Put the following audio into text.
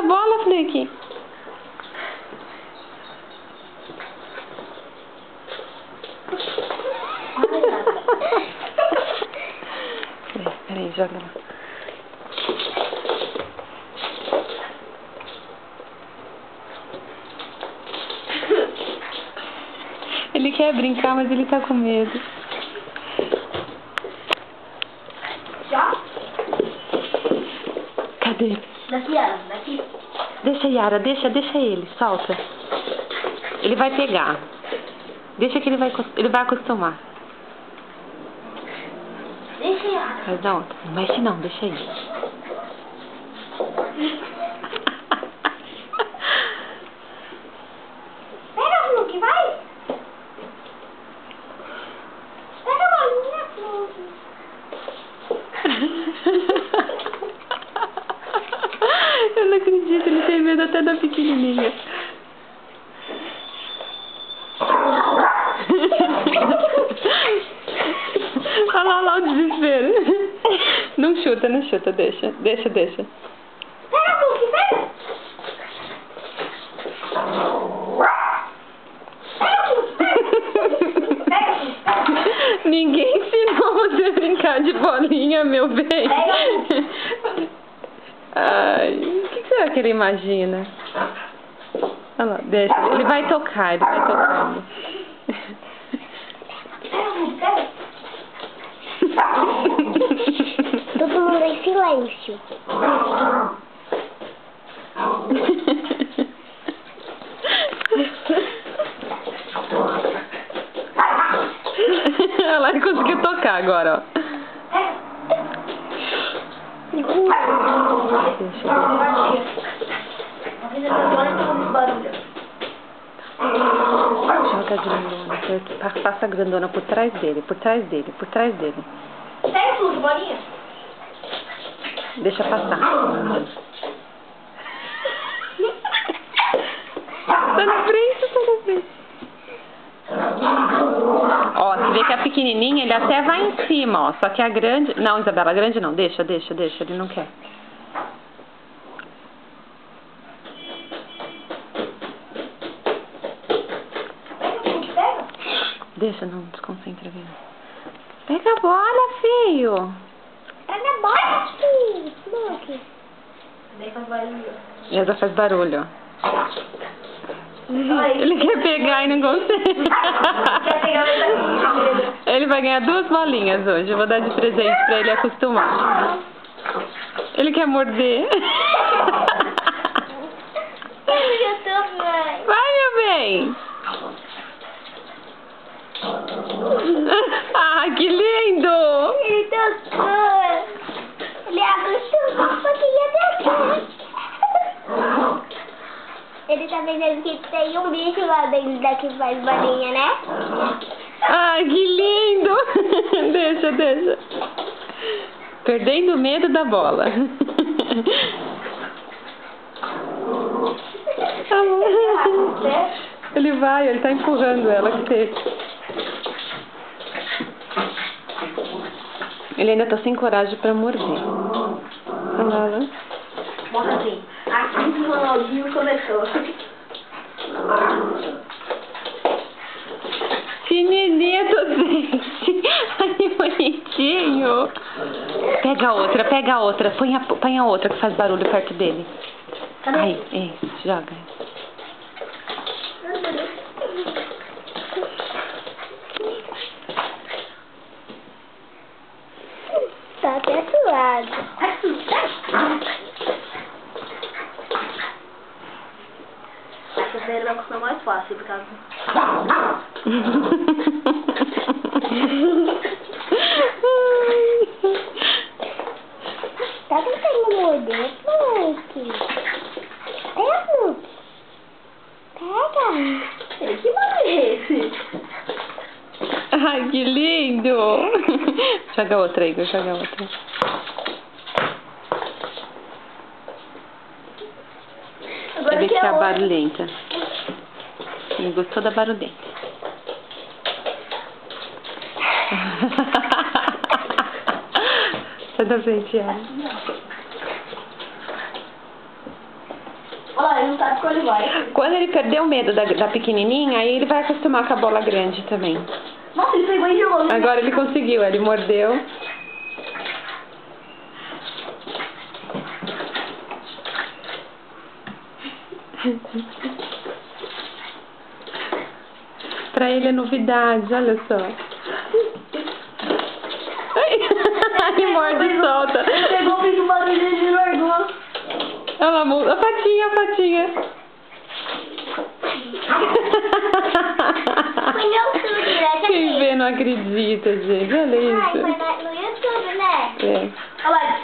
bola, Flick. Peraí, joga lá. Ele quer brincar, mas ele tá com medo. Já? Cadê? Daqui, Yara, daqui. Deixa, Yara, deixa ele, solta. Ele vai pegar. Deixa que ele vai acostumar. Deixa, Yara. Faz da outra. Não mexe não, deixa aí. Pega, Fluke, vai. Pega a bolinha, Fluke. Eu não acredito, ele tem medo até da pequenininha. Olha lá o desespero. Não chuta, deixa. Pega, Fluke, pega. Ninguém ensinou você a brincar de bolinha, meu bem. Ai, o que será que ele imagina? Olha lá, deixa. Ele vai tocar, ele vai tocando. Todo mundo em silêncio. Olha lá, ele conseguiu tocar agora, ó. Joga a grandona, passa a grandona por trás dele. Pega tudo, bolinha. Deixa passar. Tá na frente. Ó, você vê que a pequenininha, ele até vai em cima, ó. Só que a grande... Não, Isabela, a grande não. Deixa. Ele não quer. Deixa, não desconcentra, viu? Pega a bola, filho. Pega a bola, filho. Look. Daí faz barulho. Essa faz barulho, ó. Ele quer pegar e não consegue. Ele vai ganhar 2 bolinhas hoje. Eu vou dar de presente pra ele acostumar. Ele quer morder. Vai, meu bem. Ah, que lindo. Ele tocou. Ele acostumou porque ia descer. Ele tá vendo que tem um bicho lá dentro daqui que faz bolinha, né? Ai, que lindo! Deixa. Perdendo o medo da bola. Ele tá empurrando ela. Ele ainda tá sem coragem pra morder. Olha lá. Mostra assim. Aqui que o Ronaldinho começou. Que nenito, gente. Ai, bonitinho. Pega a outra. Põe a outra que faz barulho perto dele. Cadê? Aí, joga. Tá até suado. Essa dele vai custar mais fácil, por causa tá tentando morder, Fluke. Pega, Fluke. Pega. Que mano é esse? Ai, que lindo. Joga outra, Igor, joga outra. Agora Ele que quer é a outra. barulhenta. Ele gostou da barulhenta. Sai da frente, Yara. Olha lá, ele não sabe quando ele vai. Quando ele perder o medo da pequenininha, aí ele vai acostumar com a bola grande também. Nossa, ele pegou e jogou. Agora ele conseguiu, ele mordeu. Pra ele é novidade, olha só. Ele morde e solta. Ele pegou, fez um barulho e ele largou. Olha lá, a patinha, a patinha. Foi no YouTube, né? Quem vê não acredita, gente. Olha Ai, isso. foi no YouTube, né? É. Olha lá.